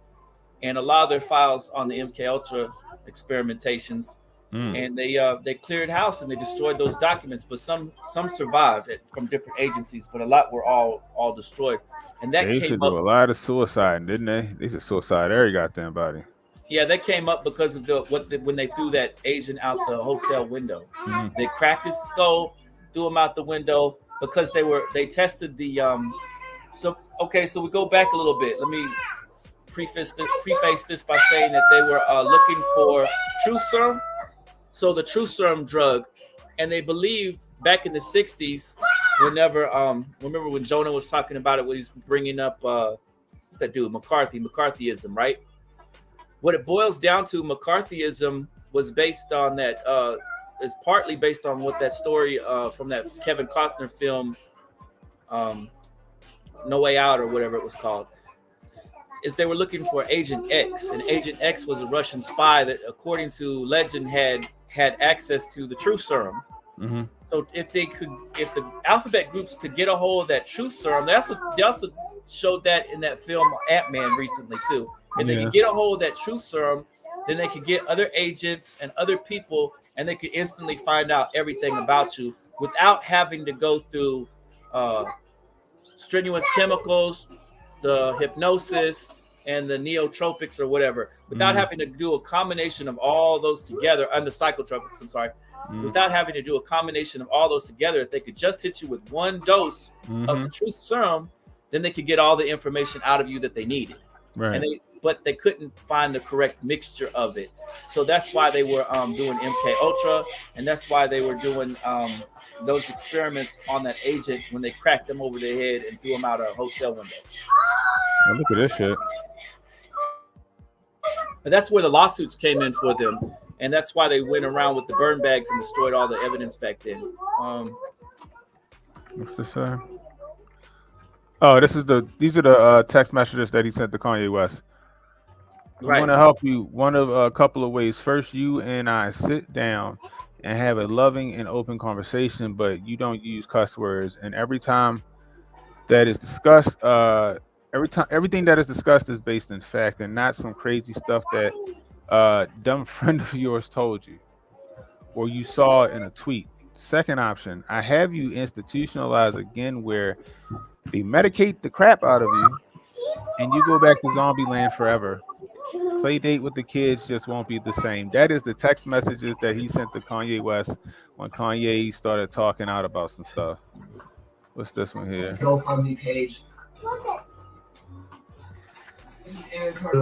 and a lot of their files on the MK Ultra experimentations. And they cleared house and they destroyed those documents, but some survived from different agencies, but a lot were all destroyed. and that They used to came do up. a lot of suicide, didn't they? They used to suicide every goddamn body. Yeah, that came up because of when they threw that Asian out the hotel window. Mhm. They cracked his skull, threw him out the window because they tested the So okay, so we go back a little bit. Let me preface this by saying that they were looking for true serum. So the true serum drug, and they believed back in the '60s, whenever remember when Jonah was talking about it when he's bringing up what's that dude McCarthyism, right? What it boils down to, McCarthyism was based on that is partly based on what that story from that Kevin Costner film, um, No Way Out or whatever it was called, is they were looking for Agent X, and Agent X was a Russian spy that, according to legend, had access to the true serum. Mm-hmm. So if the alphabet groups could get a hold of that true serum, they also showed that in that film Ant-Man recently too. If they could get a hold of that true serum, then they could get other agents and other people, and they could instantly find out everything about you without having to go through strenuous chemicals, the hypnosis, and the neotropics or whatever, without having to do a combination of all those together, and the psychotropics, I'm sorry, without having to do a combination of all those together. If they could just hit you with one dose of the truth serum, then they could get all the information out of you that they needed. Right. But they couldn't find the correct mixture of it. So that's why they were doing MK Ultra, and that's why they were doing those experiments on that agent when they cracked them over their head and threw them out a hotel window. Now look at this shit. But that's where the lawsuits came in for them, and that's why they went around with the burn bags and destroyed all the evidence back then. What's this say? Oh, these are the text messages that he sent to Kanye West. I want to help you one of a couple of ways. First, you and I sit down and have a loving and open conversation, but you don't use cuss words. And every time that is discussed, everything that is discussed is based in fact and not some crazy stuff that dumb friend of yours told you or you saw in a tweet. Second option, I have you institutionalized again where they medicate the crap out of you and you go back to zombie land forever. Play date with the kids just won't be the same. That is the text messages that he sent to Kanye West when Kanye started talking out about some stuff. What's this one here? GoFundMe page.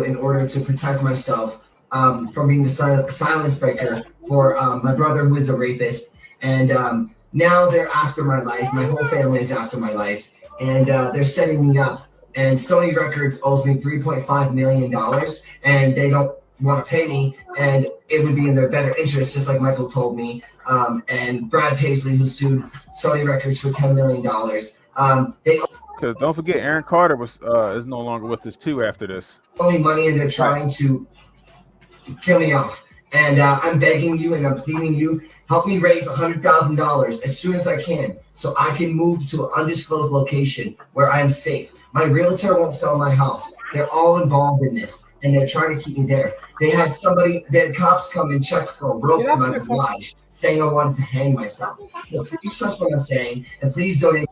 In order to protect myself from being the silence breaker for my brother who is a rapist. And now they're after my life. My whole family is after my life. And they're setting me up. And Sony Records owes me $3.5 million, and they don't want to pay me, and it would be in their better interest, just like Michael told me. And Brad Paisley, who sued Sony Records for $10 million. Because don't forget, Aaron Carter is no longer with us too after this. Owe me money, and they're trying to kill me off. And I'm begging you and I'm pleading you, help me raise $100,000 as soon as I can, so I can move to an undisclosed location where I'm safe. My realtor won't sell my house. They're all involved in this, and they're trying to keep me there. They had cops come and check for a rope in my garage, saying I wanted to hang myself. So please trust what I'm saying, and please donate.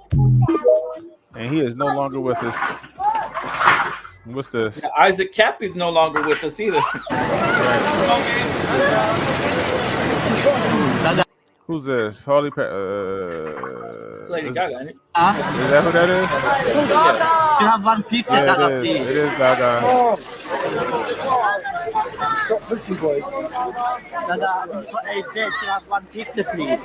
And he is no longer with us. What's this? Yeah, Isaac Cappy's no longer with us either. Who's this? Harley It's Lady Gaga, isn't it? Is that who that is? You have one picture, Yeah, Gaga, it please. is Gaga. Stop pushing, boy. Gaga, for AJ, you have one picture, please.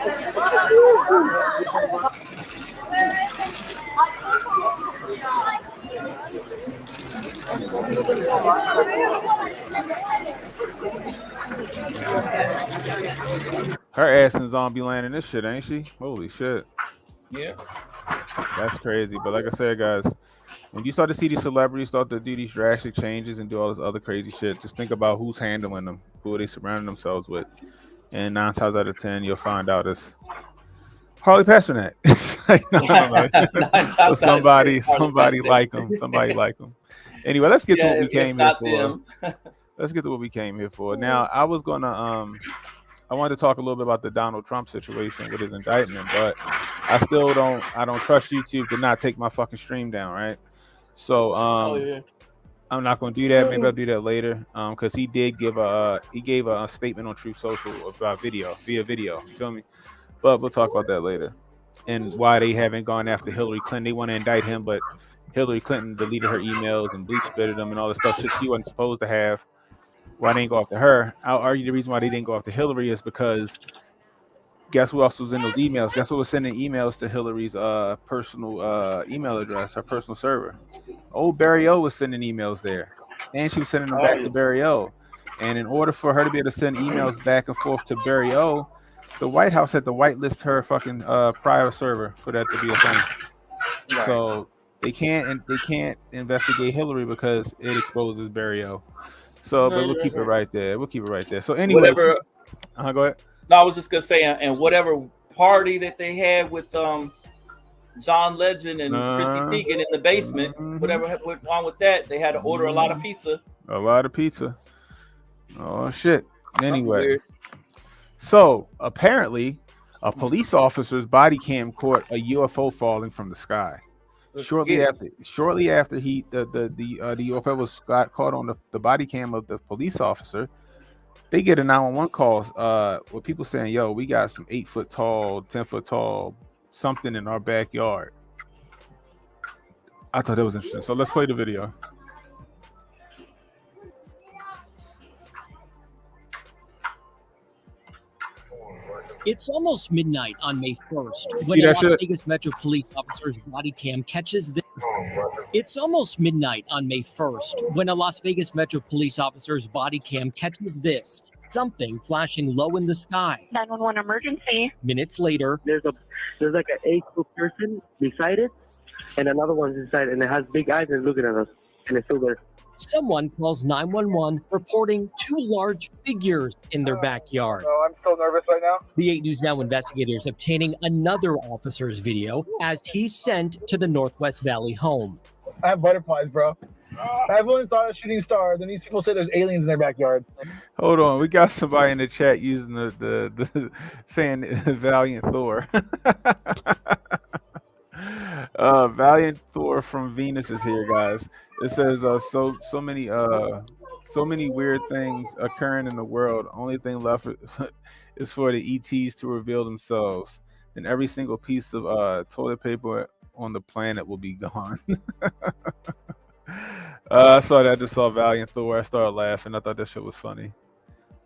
Her ass in zombie land in this shit, ain't she? Holy shit. Yeah. That's crazy. But like I said, guys, when you start to see these celebrities start to do these drastic changes and do all this other crazy shit, just think about who's handling them, who are they surrounding themselves with. And 9 times out of 10, you'll find out it's Harley Pasternak. Somebody like him. Somebody like him. Anyway, let's get to what we came here for. Let's get to what we came here for. Now, I wanted to talk a little bit about the Donald Trump situation with his indictment, but I don't trust YouTube to not take my fucking stream down, right? So yeah. I'm not going to do that. Maybe I'll do that later. Because he did give he gave a statement on Truth Social about via video. You feel me? But we'll talk about that later. And why they haven't gone after Hillary Clinton. They want to indict him, but Hillary Clinton deleted her emails and bleach spitted them and all this stuff shit she wasn't supposed to have. Why they didn't go after her? I'll argue the reason why they didn't go after Hillary is because guess who else was in those emails? Guess who was sending emails to Hillary's personal email address, her personal server? Old Barry O was sending emails there, and she was sending them back to Barry O. And in order for her to be able to send emails back and forth to Barry O, the White House had to whitelist her fucking private server for that to be a thing. Right. So they can't investigate Hillary because it exposes Barry O. So, but we'll keep it right there. We'll keep it right there. So anyway, whatever. Go ahead. No, I was just gonna say, and whatever party that they had with John Legend and Chrissy Teigen in the basement, whatever went on with that, they had to order a lot of pizza. A lot of pizza. Oh shit. Anyway, so apparently, a police officer's body cam caught a UFO falling from the sky. Shortly after the UFO was caught on the body cam of the police officer, they get a 911 call with people saying, "Yo, we got some 8-foot tall, 10-foot tall something in our backyard." I thought that was interesting. So let's play the video. It's almost midnight on May 1st when a Las Vegas Metro Police officer's body cam catches this. It's almost midnight on May 1st when a Las Vegas Metro Police officer's body cam catches this, something flashing low in the sky. 911 emergency. Minutes later, There's like an 8-foot person beside it, and another one's inside, and it has big eyes and looking at us, and it's still there. Someone calls 911 reporting 2 large figures in their backyard. I'm still nervous right now. The 8 News Now investigators obtaining another officer's video as he's sent to the Northwest Valley home. I have butterflies, bro. I've only saw a shooting star. Then these people say there's aliens in their backyard. Hold on, we got somebody in the chat using the saying Valiant Thor. Valiant Thor from Venus is here, guys. It says so many weird things occurring in the world. Only thing left is for the ETs to reveal themselves. Then every single piece of toilet paper on the planet will be gone. I saw that. I just saw Valiant Thor. I started laughing. I thought that shit was funny.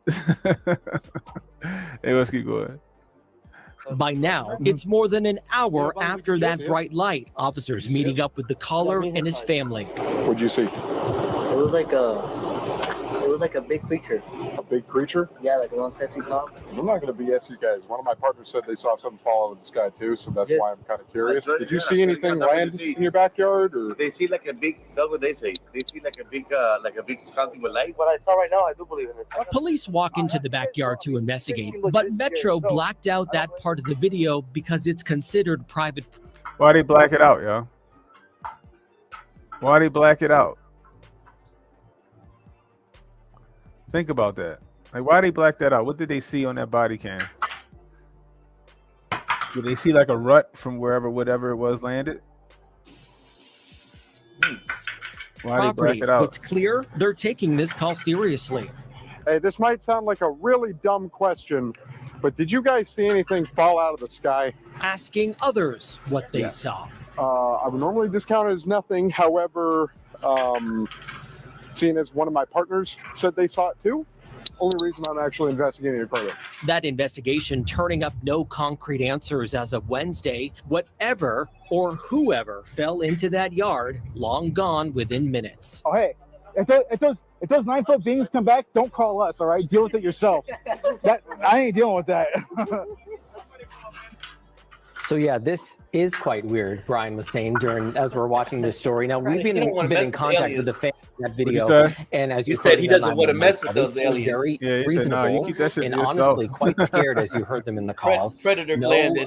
Hey, let's keep going. By now, it's more than an hour after that bright light. Officers meeting up with the caller and his family. What'd you see? It was like a big creature. A big creature? Yeah, like a long testing top. I'm not going to BS you guys. One of my partners said they saw something fall out of the sky too, so that's why I'm kind of curious. Did you see anything land in your backyard? Or they see like a big, that's what they say. They see like a big something with light. What I saw right now, I do believe in it. Police walk into the backyard to investigate, but Metro blacked out that part of the video because it's considered private. Why they black it out, yo? Why they black it out? Think about that. Like, why they black that out? What did they see on that body cam? Did they see like a rut from whatever it was landed? Why they black it out? It's clear they're taking this call seriously. Hey, this might sound like a really dumb question, but did you guys see anything fall out of the sky? Asking others what they saw. I would normally discount it as nothing. However, seeing as one of my partners said they saw it too, only reason I'm actually investigating it further. That investigation turning up no concrete answers as of Wednesday. Whatever or whoever fell into that yard, long gone within minutes. Oh, hey, if those 9-foot beings come back, don't call us, all right? Deal with it yourself. I ain't dealing with that. So yeah, this is quite weird. Brian was saying as we're watching this story. Now we've been in contact with the fan of that video, and as you said, he doesn't want to mess with those aliens. Very reasonable, and honestly quite scared as you heard them in the call. Predator landed.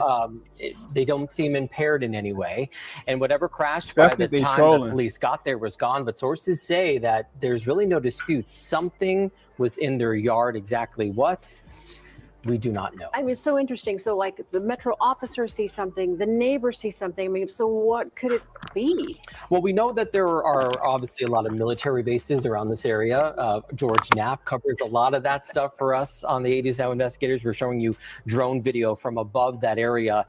They don't seem impaired in any way, and whatever crashed by the time the police got there was gone. But sources say that there's really no dispute. Something was in their yard. Exactly what? we do not know. I mean, it's so interesting. So, like, the Metro officer sees something, the neighbor sees something. I mean, so what could it be? Well, we know that there are obviously a lot of military bases around this area. George Knapp covers a lot of that stuff for us on the 80s Now Investigators. We're showing you drone video from above that area.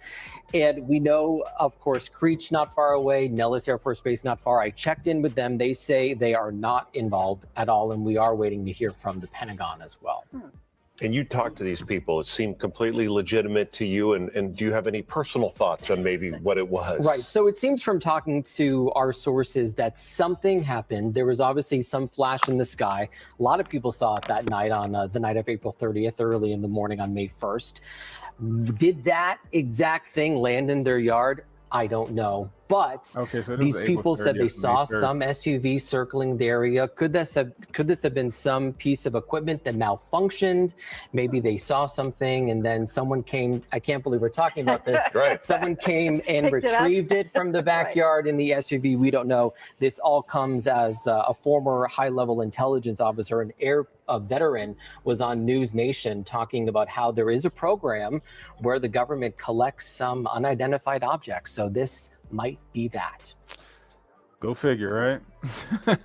And we know, of course, Creech not far away, Nellis Air Force Base not far. I checked in with them. They say they are not involved at all, and we are waiting to hear from the Pentagon as well. And you talked to these people. It seemed completely legitimate to you. And do you have any personal thoughts on maybe what it was? Right. So it seems from talking to our sources that something happened. There was obviously some flash in the sky. A lot of people saw it that night on the night of April 30th, early in the morning on May 1st. Did that exact thing land in their yard? I don't know. But so these people said they saw May 3rd. some SUV circling the area. Could this have been some piece of equipment that malfunctioned? Maybe they saw something and then someone came. I can't believe we're talking about this. Right. Someone came and retrieved it from the backyard in the SUV. We don't know. This all comes as a former high-level intelligence officer, a veteran, was on News Nation talking about how there is a program where the government collects some unidentified objects. So this might be that. Go figure, right?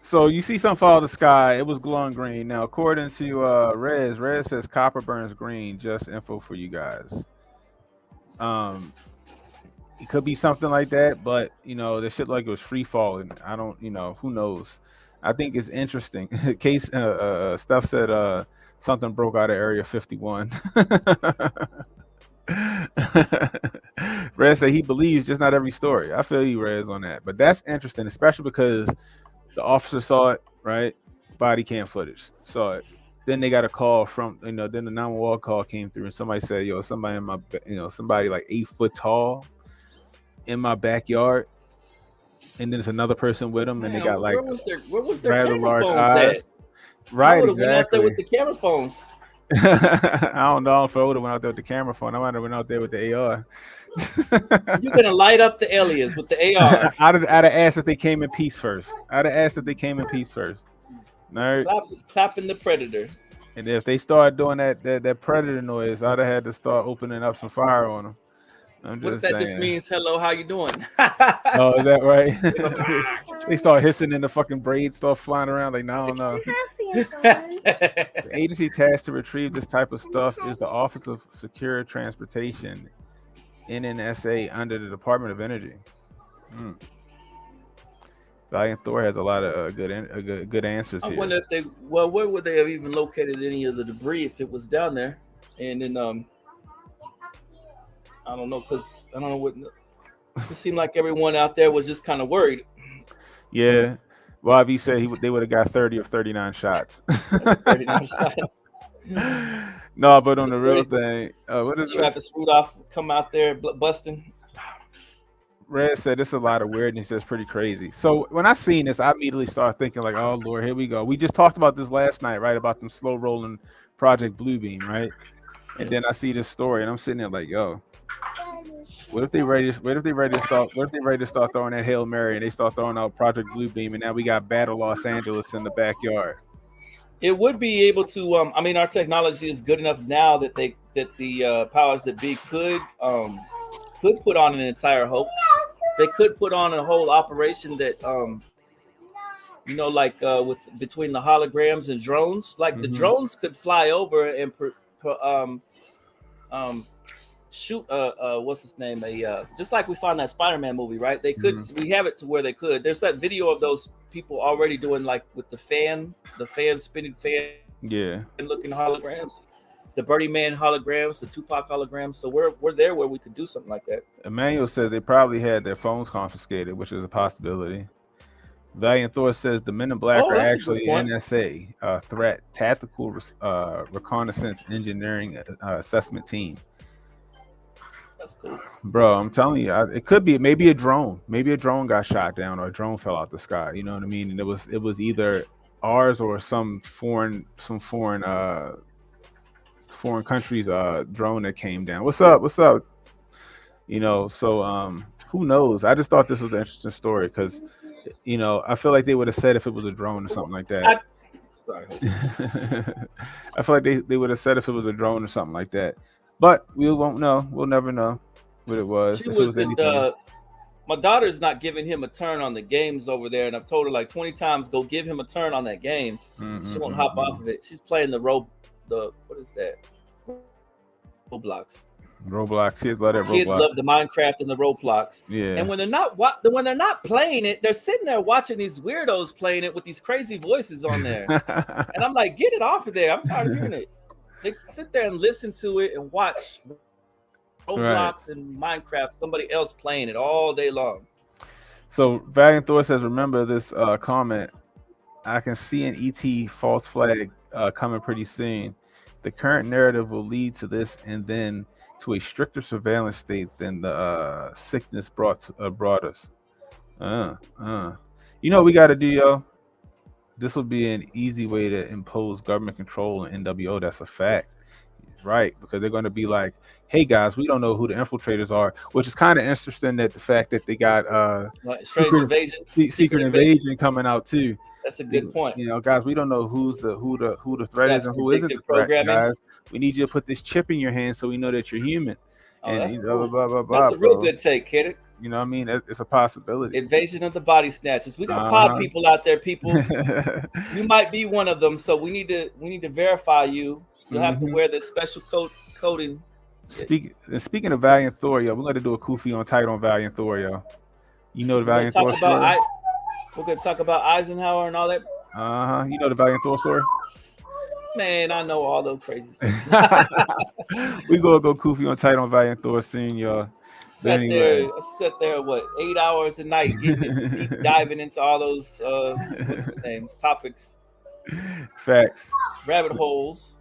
So you see something fall out of the sky. It was glowing green. Now, according to Rez says copper burns green. Just info for you guys. It could be something like that, but this shit like it was free falling. I don't, who knows? I think it's interesting. Case Steph said something broke out of Area 51. Rez said he believes just not every story. I feel you, Rez, on that. But that's interesting, especially because the officer saw it, right? Body cam footage saw it. Then they got a call from, then the 911 call came through and somebody said, yo, somebody in my, somebody like 8 foot tall in my backyard. And then there's another person with them, and they got like where was their rather camera large phones eyes. at? Right, I would've went out there exactly. with the camera phones. I don't know if I would have went out there with the camera phone. I might have went out there with the AR. You're gonna light up the aliens with the AR. I'd have asked if they came in peace first. Nerd. Clapping the predator. And if they start doing that predator noise, I'd have had to start opening up some fire on them. I'm What if just that saying. just means hello, how you doing? Oh, is that right? They start hissing and the fucking braids start flying around. Like, no, no. The agency tasked to retrieve this type of stuff is the Office of Secure Transportation, NNSA, under the Department of Energy. Valiant Thor has a lot of good answers I here. wonder if where would they have even located any of the debris if it was down there? And then I don't know, because I don't know what it seemed like everyone out there was just kind of worried. Yeah. Bobby said they would have got 30 or 39 shots. 39 shots. No, but on the real thing, what is Travis Rudolph come out there busting? Red said it's a lot of weirdness. That's pretty crazy. So when I seen this, I immediately started thinking like, oh Lord, here we go. We just talked about this last night, right? About them slow rolling Project Bluebeam, right? And then I see this story, and I'm sitting there like, yo, what if they ready to start throwing that Hail Mary and they start throwing out Project Bluebeam, and now we got Battle Los Angeles in the backyard? It would be able to. I mean, our technology is good enough now that the powers that be could put on an entire hoax. They could put on a whole operation that like with between the holograms and drones. Like the drones could fly over and shoot what's his name, just like we saw in that Spider-Man movie, right? They could we have it to where they could. There's that video of those people already doing like with the spinning fan looking holograms, the Birdie Man holograms, the Tupac holograms. So we're there where we could do something like that. Emmanuel says they probably had their phones confiscated, which is a possibility. Valiant Thor says the Men in Black are actually NSA threat tactical reconnaissance engineering assessment team. That's cool, bro. I'm telling you, it could be maybe a drone. Maybe a drone got shot down or a drone fell out the sky. You know what I mean? And it was either ours or some foreign country's drone that came down. What's up? So who knows? I just thought this was an interesting story because I feel like they would have said if it was a drone or something like that. Sorry. I feel like they would have said if it was a drone or something like that. But we won't know. We'll never know what it was. She If it was was anything. my daughter's not giving him a turn on the games over there, and I've told her like 20 times, go give him a turn on that game. She won't hop off of it. She's playing what is that? Roblox. Kids love that Roblox. Kids love the Minecraft and the Roblox. Yeah. And when they're not playing it, they're sitting there watching these weirdos playing it with these crazy voices on there. And I'm like, get it off of there. I'm tired of hearing it. They sit there and listen to it and watch Roblox and Minecraft, somebody else playing it all day long. So Valiant Thor says, remember this comment. I can see an ET false flag coming pretty soon. The current narrative will lead to this and then to a stricter surveillance state than the sickness brought us. You know what we got to do, yo? This will be an easy way to impose government control in NWO. That's a fact. Right, because they're going to be like, hey guys, we don't know who the infiltrators are, which is kind of interesting that the fact that they got secret invasion coming out too. That's a good point. You know, guys, we don't know who the threat is and who isn't the threat, guys. We need you to put this chip in your hand so we know that you're human. And that's cool. blah, blah, blah, that's a real good take, kid. You know what I mean? It's a possibility. Invasion of the body snatchers. We got pod people out there, people. You might be one of them, so we need to verify you. You'll have to wear this special coating. Speaking of Valiant Thor, yo, we're going to do a Kufi on tight on Valiant Thor, yo. You know the Valiant Thor story? We're going to talk about Eisenhower and all that. You know the Valiant Thor story? Man, I know all those crazy stuff. We going to go Kufi on tight on Valiant Thor soon, y'all. Sit there, what, 8 hours a night, deep diving into all those, what's his names, topics. Facts. Rabbit holes.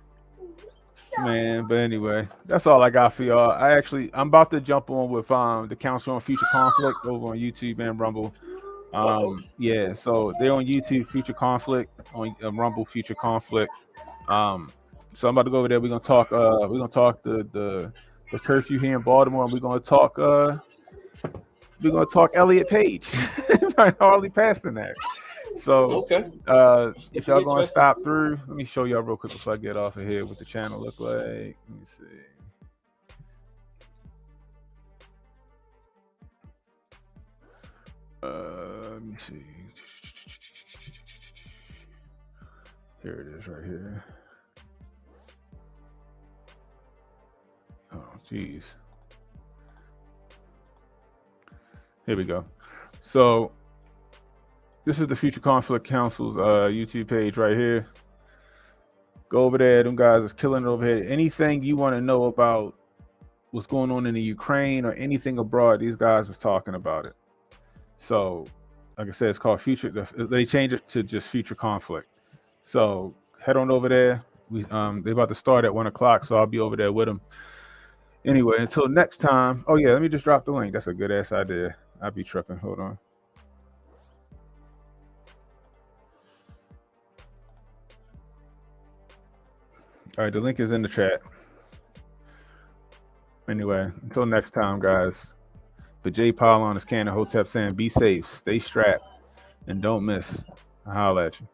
Man, but anyway, that's all I got for y'all. I'm about to jump on with the Council on Future Conflict over on YouTube and Rumble. Yeah, so they're on YouTube, Future Conflict, on Rumble, Future Conflict. So I'm about to go over there. We're gonna talk the curfew here in Baltimore, and we're gonna talk Elliot Page. Hardly passing that. So if y'all gonna stop through, let me show y'all real quick before I get off of here what the channel look like. Let me see. Let me see. Here it is right here. Oh, geez. Here we go. So this is the Future Conflict Council's YouTube page right here. Go over there. Them guys is killing it over here. Anything you want to know about what's going on in the Ukraine or anything abroad, these guys is talking about it. So, like I said, it's called Future. They changed it to just Future Conflict. So head on over there. They're about to start at 1 o'clock, so I'll be over there with them. Anyway, until next time. Oh yeah, let me just drop the link. That's a good ass idea. I'll be tripping. Hold on. All right, the link is in the chat. Anyway, until next time, guys. For Jay Paul on his Cannon Hotep saying, be safe, stay strapped, and don't miss. I'll holler at you.